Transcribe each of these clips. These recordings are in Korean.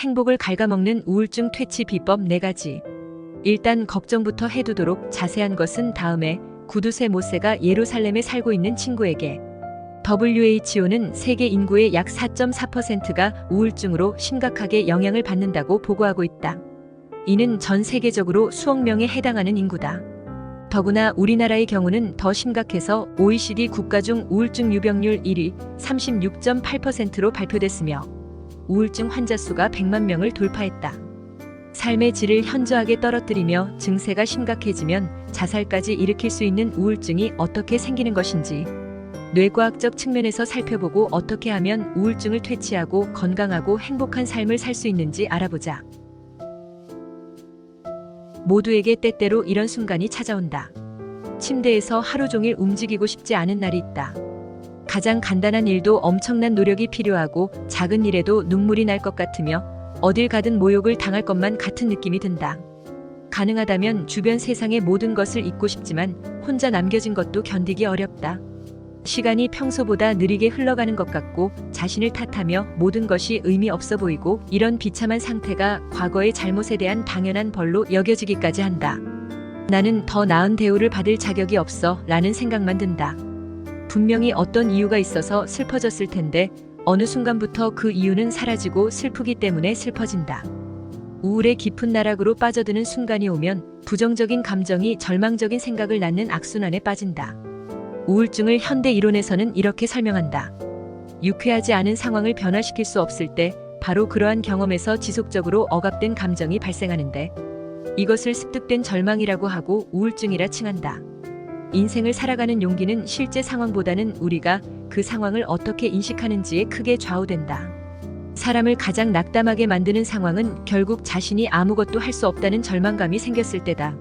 행복을 갉아먹는 우울증 퇴치 비법 4가지. 일단 걱정부터 해두도록. 자세한 것은 다음에. 구두쇠 모세가 예루살렘에 살고 있는 친구에게. WHO는 세계 인구의 약 4.4%가 우울증으로 심각하게 영향을 받는다고 보고하고 있다. 이는 전 세계적으로 수억 명에 해당하는 인구다. 더구나 우리나라의 경우는 더 심각해서 OECD 국가 중 우울증 유병률 1위 36.8%로 발표됐으며 우울증 환자 수가 100만 명을 돌파했다. 삶의 질을 현저하게 떨어뜨리며 증세가 심각해지면 자살까지 일으킬 수 있는 우울증이 어떻게 생기는 것인지 뇌과학적 측면에서 살펴보고 어떻게 하면 우울증을 퇴치하고 건강하고 행복한 삶을 살 수 있는지 알아보자. 모두에게 때때로 이런 순간이 찾아온다. 침대에서 하루 종일 움직이고 싶지 않은 날이 있다. 가장 간단한 일도 엄청난 노력이 필요하고 작은 일에도 눈물이 날 것 같으며 어딜 가든 모욕을 당할 것만 같은 느낌이 든다. 가능하다면 주변 세상의 모든 것을 잊고 싶지만 혼자 남겨진 것도 견디기 어렵다. 시간이 평소보다 느리게 흘러가는 것 같고 자신을 탓하며 모든 것이 의미 없어 보이고 이런 비참한 상태가 과거의 잘못에 대한 당연한 벌로 여겨지기까지 한다. 나는 더 나은 대우를 받을 자격이 없어 라는 생각만 든다. 분명히 어떤 이유가 있어서 슬퍼졌을 텐데 어느 순간부터 그 이유는 사라지고 슬프기 때문에 슬퍼진다. 우울의 깊은 나락으로 빠져드는 순간이 오면 부정적인 감정이 절망적인 생각을 낳는 악순환에 빠진다. 우울증을 현대 이론에서는 이렇게 설명한다. 유쾌하지 않은 상황을 변화시킬 수 없을 때 바로 그러한 경험에서 지속적으로 억압된 감정이 발생하는데 이것을 습득된 절망이라고 하고 우울증이라 칭한다. 인생을 살아가는 용기는 실제 상황보다는 우리가 그 상황을 어떻게 인식하는지에 크게 좌우된다. 사람을 가장 낙담하게 만드는 상황은 결국 자신이 아무것도 할 수 없다는 절망감이 생겼을 때다.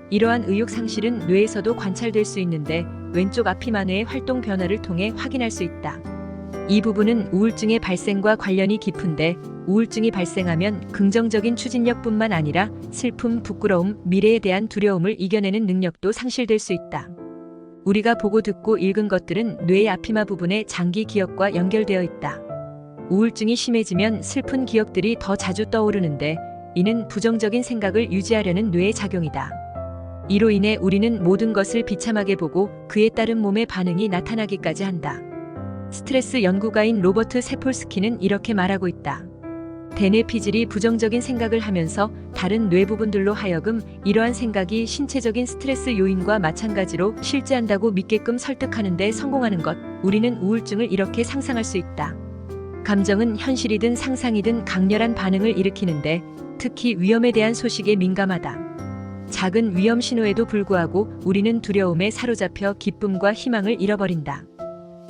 이러한 의욕상실은 뇌에서도 관찰될 수 있는데 왼쪽 아피마뇌의 활동 변화를 통해 확인할 수 있다. 이 부분은 우울증의 발생과 관련이 깊은데 우울증이 발생하면 긍정적인 추진력뿐만 아니라 슬픔, 부끄러움, 미래에 대한 두려움을 이겨내는 능력도 상실될 수 있다. 우리가 보고 듣고 읽은 것들은 뇌의 아피마 부분의 장기 기억과 연결되어 있다. 우울증이 심해지면 슬픈 기억들이 더 자주 떠오르는데 이는 부정적인 생각을 유지하려는 뇌의 작용이다. 이로 인해 우리는 모든 것을 비참하게 보고 그에 따른 몸의 반응이 나타나기까지 한다. 스트레스 연구가인 로버트 세폴스키는 이렇게 말하고 있다. 대뇌 피질이 부정적인 생각을 하면서 다른 뇌 부분들로 하여금 이러한 생각이 신체적인 스트레스 요인과 마찬가지로 실제한다고 믿게끔 설득하는 데 성공하는 것. 우리는 우울증을 이렇게 상상할 수 있다. 감정은 현실이든 상상이든 강렬한 반응을 일으키는데 특히 위험에 대한 소식에 민감하다. 작은 위험 신호에도 불구하고 우리는 두려움에 사로잡혀 기쁨과 희망을 잃어버린다.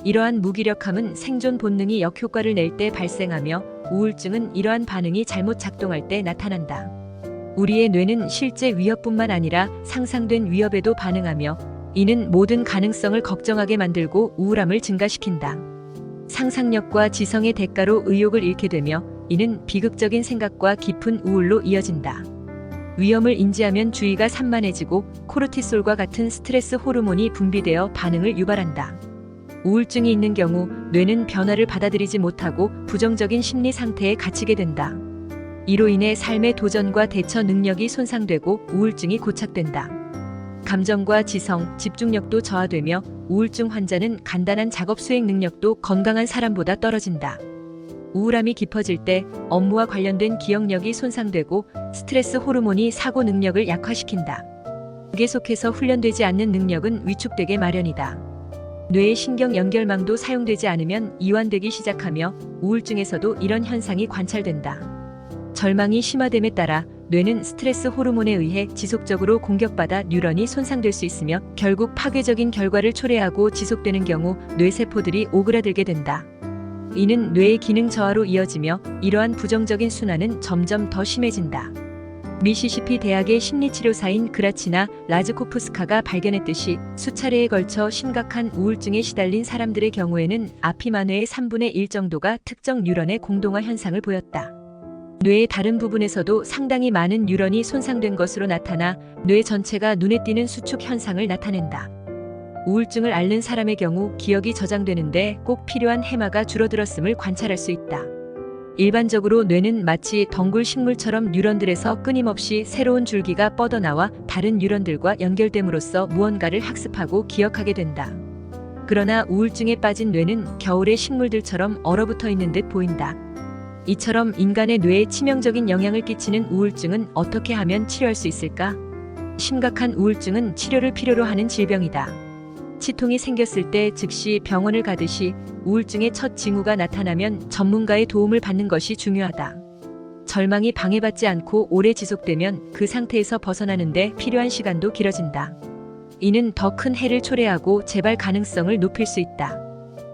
이러한 무기력함은 생존 본능이 역효과를 낼 때 발생하며 우울증은 이러한 반응이 잘못 작동할 때 나타난다. 우리의 뇌는 실제 위협뿐만 아니라 상상된 위협에도 반응하며 이는 모든 가능성을 걱정하게 만들고 우울함을 증가시킨다. 상상력과 지성의 대가로 의욕을 잃게 되며 이는 비극적인 생각과 깊은 우울로 이어진다. 위험을 인지하면 주의가 산만해지고 코르티솔과 같은 스트레스 호르몬이 분비되어 반응을 유발한다. 우울증이 있는 경우 뇌는 변화를 받아들이지 못하고 부정적인 심리 상태에 갇히게 된다. 이로 인해 삶의 도전과 대처 능력이 손상되고 우울증이 고착된다. 감정과 지성, 집중력도 저하되며 우울증 환자는 간단한 작업 수행 능력도 건강한 사람보다 떨어진다. 우울함이 깊어질 때 업무와 관련된 기억력이 손상되고 스트레스 호르몬이 사고 능력을 약화시킨다. 계속해서 훈련되지 않는 능력은 위축되게 마련이다. 뇌의 신경 연결망도 사용되지 않으면 이완되기 시작하며 우울증에서도 이런 현상이 관찰된다. 절망이 심화됨에 따라 뇌는 스트레스 호르몬에 의해 지속적으로 공격받아 뉴런이 손상될 수 있으며 결국 파괴적인 결과를 초래하고 지속되는 경우 뇌세포들이 오그라들게 된다. 이는 뇌의 기능 저하로 이어지며 이러한 부정적인 순환은 점점 더 심해진다. 미시시피 대학의 심리치료사인 그라치나 라즈코프스카가 발견했듯이 수차례에 걸쳐 심각한 우울증에 시달린 사람들의 경우에는 아피마뇌의 3분의 1 정도가 특정 뉴런의 공동화 현상을 보였다. 뇌의 다른 부분에서도 상당히 많은 뉴런이 손상된 것으로 나타나 뇌 전체가 눈에 띄는 수축 현상을 나타낸다. 우울증을 앓는 사람의 경우 기억이 저장되는데 꼭 필요한 해마가 줄어들었음을 관찰할 수 있다. 일반적으로 뇌는 마치 덩굴 식물처럼 뉴런들에서 끊임없이 새로운 줄기가 뻗어나와 다른 뉴런들과 연결됨으로써 무언가를 학습하고 기억하게 된다. 그러나 우울증에 빠진 뇌는 겨울의 식물들처럼 얼어붙어 있는 듯 보인다. 이처럼 인간의 뇌에 치명적인 영향을 끼치는 우울증은 어떻게 하면 치료할 수 있을까? 심각한 우울증은 치료를 필요로 하는 질병이다. 치통이 생겼을 때 즉시 병원을 가듯이 우울증의 첫 징후가 나타나면 전문가의 도움을 받는 것이 중요하다. 절망이 방해받지 않고 오래 지속되면 그 상태에서 벗어나는데 필요한 시간도 길어진다. 이는 더 큰 해를 초래하고 재발 가능성을 높일 수 있다.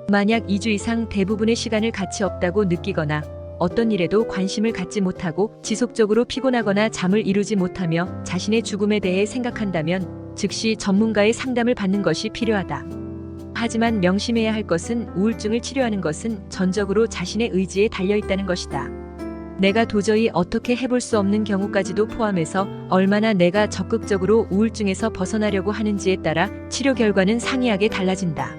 만약 2주 이상 대부분의 시간을 가치 없다고 느끼거나 어떤 일에도 관심을 갖지 못하고 지속적으로 피곤하거나 잠을 이루지 못하며 자신의 죽음에 대해 생각한다면 즉시 전문가의 상담을 받는 것이 필요하다. 하지만 명심해야 할 것은 우울증을 치료하는 것은 전적으로 자신의 의지에 달려있다는 것이다. 내가 도저히 어떻게 해볼 수 없는 경우까지도 포함해서 얼마나 내가 적극적으로 우울증에서 벗어나려고 하는지에 따라 치료 결과는 상이하게 달라진다.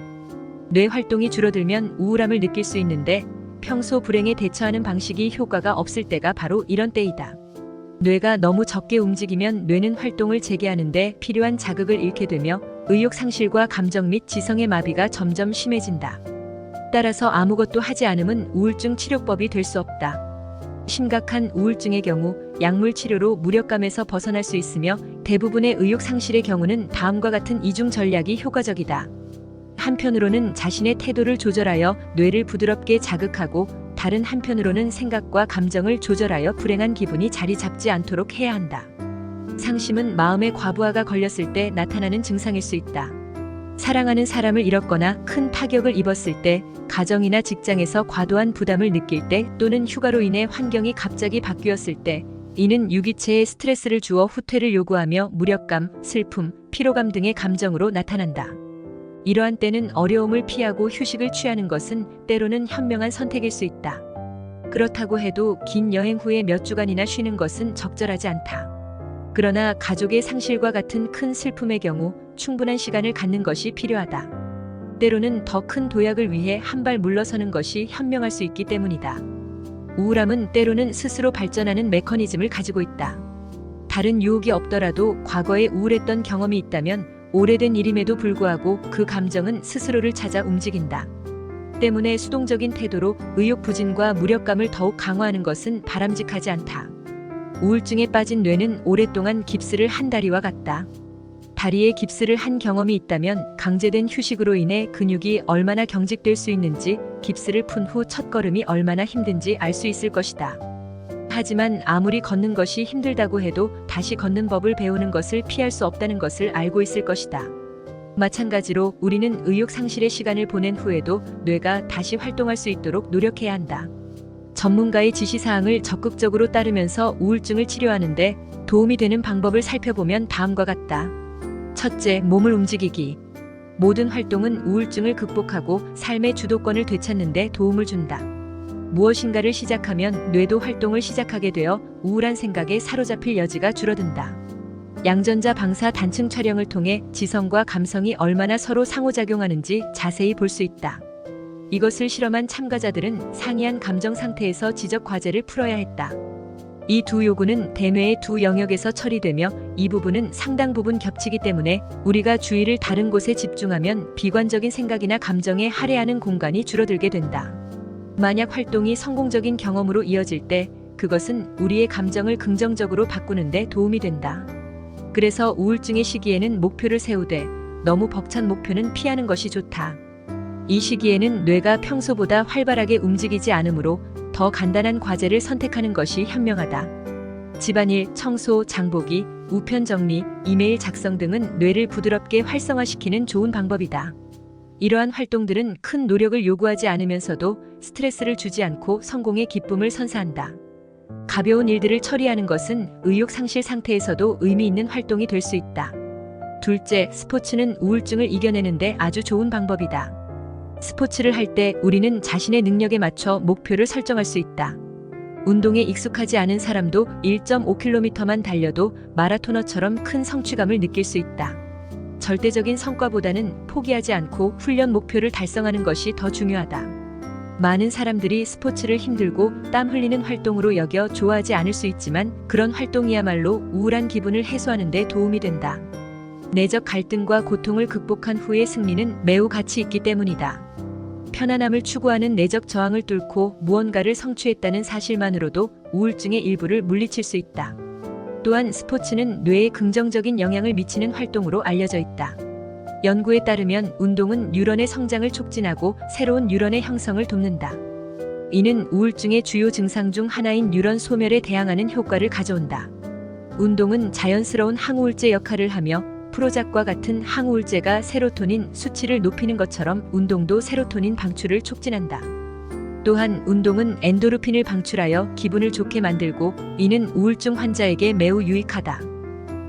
뇌 활동이 줄어들면 우울함을 느낄 수 있는데 평소 불행에 대처하는 방식이 효과가 없을 때가 바로 이런 때이다. 뇌가 너무 적게 움직이면 뇌는 활동을 재개하는데 필요한 자극을 잃게 되며 의욕 상실과 감정 및 지성의 마비가 점점 심해진다. 따라서 아무것도 하지 않음은 우울증 치료법이 될 수 없다. 심각한 우울증의 경우 약물 치료로 무력감에서 벗어날 수 있으며 대부분의 의욕 상실의 경우는 다음과 같은 이중 전략이 효과적이다. 한편으로는 자신의 태도를 조절하여 뇌를 부드럽게 자극하고 다른 한편으로는 생각과 감정을 조절하여 불행한 기분이 자리 잡지 않도록 해야 한다. 상심은 마음의 과부하가 걸렸을 때 나타나는 증상일 수 있다. 사랑하는 사람을 잃었거나 큰 타격을 입었을 때, 가정이나 직장에서 과도한 부담을 느낄 때 또는 휴가로 인해 환경이 갑자기 바뀌었을 때, 이는 유기체에 스트레스를 주어 후퇴를 요구하며 무력감, 슬픔, 피로감 등의 감정으로 나타난다. 이러한 때는 어려움을 피하고 휴식을 취하는 것은 때로는 현명한 선택일 수 있다. 그렇다고 해도 긴 여행 후에 몇 주간이나 쉬는 것은 적절하지 않다. 그러나 가족의 상실과 같은 큰 슬픔의 경우 충분한 시간을 갖는 것이 필요하다. 때로는 더 큰 도약을 위해 한 발 물러서는 것이 현명할 수 있기 때문이다. 우울함은 때로는 스스로 발전하는 메커니즘을 가지고 있다. 다른 유혹이 없더라도 과거에 우울했던 경험이 있다면 오래된 일임에도 불구하고 그 감정은 스스로를 찾아 움직인다. 때문에 수동적인 태도로 의욕 부진과 무력감을 더욱 강화하는 것은 바람직하지 않다. 우울증에 빠진 뇌는 오랫동안 깁스를 한 다리와 같다. 다리에 깁스를 한 경험이 있다면 강제된 휴식으로 인해 근육이 얼마나 경직될 수 있는지, 깁스를 푼 후 첫걸음이 얼마나 힘든지 알 수 있을 것이다. 하지만 아무리 걷는 것이 힘들다고 해도 다시 걷는 법을 배우는 것을 피할 수 없다는 것을 알고 있을 것이다. 마찬가지로 우리는 의욕 상실의 시간을 보낸 후에도 뇌가 다시 활동할 수 있도록 노력해야 한다. 전문가의 지시사항을 적극적으로 따르면서 우울증을 치료하는데 도움이 되는 방법을 살펴보면 다음과 같다. 첫째, 몸을 움직이기. 모든 활동은 우울증을 극복하고 삶의 주도권을 되찾는 데 도움을 준다. 무엇인가를 시작하면 뇌도 활동을 시작하게 되어 우울한 생각에 사로잡힐 여지가 줄어든다. 양전자 방사 단층 촬영을 통해 지성과 감성이 얼마나 서로 상호작용하는지 자세히 볼 수 있다. 이것을 실험한 참가자들은 상이한 감정 상태에서 지적 과제를 풀어야 했다. 이 두 요구는 대뇌의 두 영역에서 처리되며 이 부분은 상당 부분 겹치기 때문에 우리가 주의를 다른 곳에 집중하면 비관적인 생각이나 감정에 할애하는 공간이 줄어들게 된다. 만약 활동이 성공적인 경험으로 이어질 때 그것은 우리의 감정을 긍정적으로 바꾸는 데 도움이 된다. 그래서 우울증의 시기에는 목표를 세우되 너무 벅찬 목표는 피하는 것이 좋다. 이 시기에는 뇌가 평소보다 활발하게 움직이지 않으므로 더 간단한 과제를 선택하는 것이 현명하다. 집안일, 청소, 장보기, 우편 정리, 이메일 작성 등은 뇌를 부드럽게 활성화시키는 좋은 방법이다. 이러한 활동들은 큰 노력을 요구하지 않으면서도 스트레스를 주지 않고 성공의 기쁨을 선사한다. 가벼운 일들을 처리하는 것은 의욕 상실 상태에서도 의미 있는 활동이 될 수 있다. 둘째, 스포츠는 우울증을 이겨내는데 아주 좋은 방법이다. 스포츠를 할 때 우리는 자신의 능력에 맞춰 목표를 설정할 수 있다. 운동에 익숙하지 않은 사람도 1.5km만 달려도 마라토너처럼 큰 성취감을 느낄 수 있다. 절대적인 성과보다는 포기하지 않고 훈련 목표를 달성하는 것이 더 중요하다. 많은 사람들이 스포츠를 힘들고 땀 흘리는 활동으로 여겨 좋아하지 않을 수 있지만 그런 활동이야말로 우울한 기분을 해소하는 데 도움이 된다. 내적 갈등과 고통을 극복한 후의 승리는 매우 가치 있기 때문이다. 편안함을 추구하는 내적 저항을 뚫고 무언가를 성취했다는 사실만으로도 우울증의 일부를 물리칠 수 있다. 또한 스포츠는 뇌에 긍정적인 영향을 미치는 활동으로 알려져 있다. 연구에 따르면 운동은 뉴런의 성장을 촉진하고 새로운 뉴런의 형성을 돕는다. 이는 우울증의 주요 증상 중 하나인 뉴런 소멸에 대항하는 효과를 가져온다. 운동은 자연스러운 항우울제 역할을 하며 프로작과 같은 항우울제가 세로토닌 수치를 높이는 것처럼 운동도 세로토닌 방출을 촉진한다. 또한 운동은 엔도르핀을 방출하여 기분을 좋게 만들고 이는 우울증 환자에게 매우 유익하다.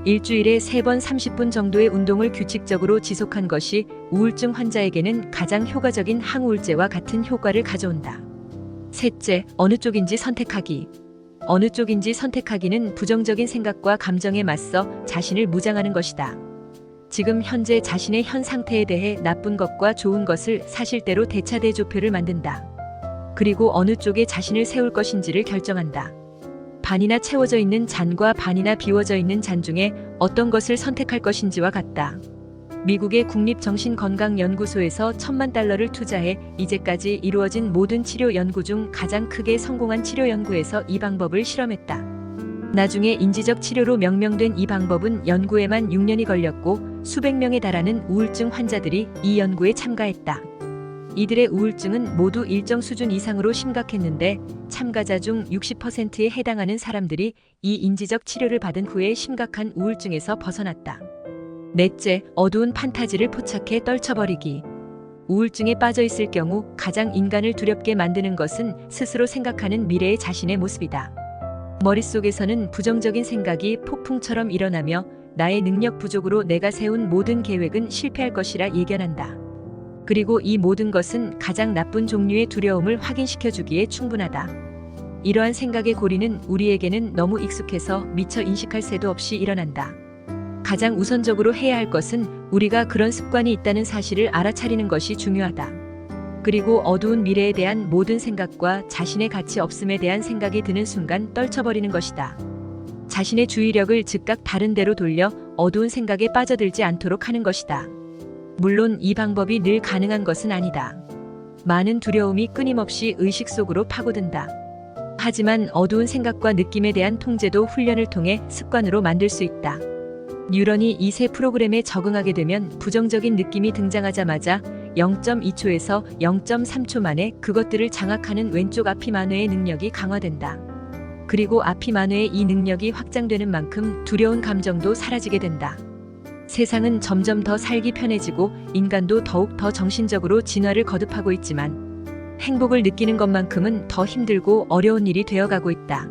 일주일에 3번 30분 정도의 운동을 규칙적으로 지속한 것이 우울증 환자에게는 가장 효과적인 항우울제와 같은 효과를 가져온다. 셋째, 어느 쪽인지 선택하기. 어느 쪽인지 선택하기는 부정적인 생각과 감정에 맞서 자신을 무장하는 것이다. 지금 현재 자신의 현 상태에 대해 나쁜 것과 좋은 것을 사실대로 대차대조표를 만든다. 그리고 어느 쪽에 자신을 세울 것인지를 결정한다. 반이나 채워져 있는 잔과 반이나 비워져 있는 잔 중에 어떤 것을 선택할 것인지와 같다. 미국의 국립정신건강연구소에서 $10,000,000를 투자해 이제까지 이루어진 모든 치료 연구 중 가장 크게 성공한 치료 연구에서 이 방법을 실험했다. 나중에 인지적 치료로 명명된 이 방법은 연구에만 6년이 걸렸고 수백 명에 달하는 우울증 환자들이 이 연구에 참가했다. 이들의 우울증은 모두 일정 수준 이상으로 심각했는데 참가자 중 60%에 해당하는 사람들이 이 인지적 치료를 받은 후에 심각한 우울증에서 벗어났다. 넷째, 어두운 판타지를 포착해 떨쳐버리기. 우울증에 빠져 있을 경우 가장 인간을 두렵게 만드는 것은 스스로 생각하는 미래의 자신의 모습이다. 머릿속에서는 부정적인 생각이 폭풍처럼 일어나며 나의 능력 부족으로 내가 세운 모든 계획은 실패할 것이라 예견한다. 그리고 이 모든 것은 가장 나쁜 종류의 두려움을 확인시켜주기에 충분하다. 이러한 생각의 고리는 우리에게는 너무 익숙해서 미처 인식할 새도 없이 일어난다. 가장 우선적으로 해야 할 것은 우리가 그런 습관이 있다는 사실을 알아차리는 것이 중요하다. 그리고 어두운 미래에 대한 모든 생각과 자신의 가치 없음에 대한 생각이 드는 순간 떨쳐버리는 것이다. 자신의 주의력을 즉각 다른 데로 돌려 어두운 생각에 빠져들지 않도록 하는 것이다. 물론 이 방법이 늘 가능한 것은 아니다. 많은 두려움이 끊임없이 의식 속으로 파고든다. 하지만 어두운 생각과 느낌에 대한 통제도 훈련을 통해 습관으로 만들 수 있다. 뉴런이 이 새 프로그램에 적응하게 되면 부정적인 느낌이 등장하자마자 0.2초에서 0.3초 만에 그것들을 장악하는 왼쪽 아피만회의 능력이 강화된다. 그리고 아피만회의 이 능력이 확장되는 만큼 두려운 감정도 사라지게 된다. 세상은 점점 더 살기 편해지고 인간도 더욱 더 정신적으로 진화를 거듭하고 있지만 행복을 느끼는 것만큼은 더 힘들고 어려운 일이 되어가고 있다.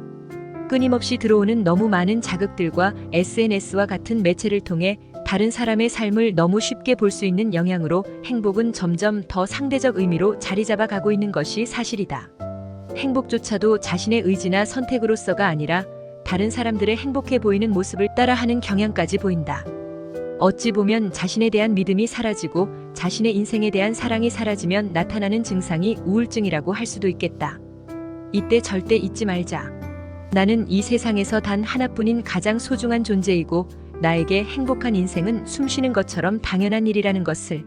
끊임없이 들어오는 너무 많은 자극들과 SNS와 같은 매체를 통해 다른 사람의 삶을 너무 쉽게 볼 수 있는 영향으로 행복은 점점 더 상대적 의미로 자리 잡아가고 있는 것이 사실이다. 행복조차도 자신의 의지나 선택으로서가 아니라 다른 사람들의 행복해 보이는 모습을 따라하는 경향까지 보인다. 어찌 보면 자신에 대한 믿음이 사라지고 자신의 인생에 대한 사랑이 사라지면 나타나는 증상이 우울증이라고 할 수도 있겠다. 이때 절대 잊지 말자. 나는 이 세상에서 단 하나뿐인 가장 소중한 존재이고 나에게 행복한 인생은 숨쉬는 것처럼 당연한 일이라는 것을.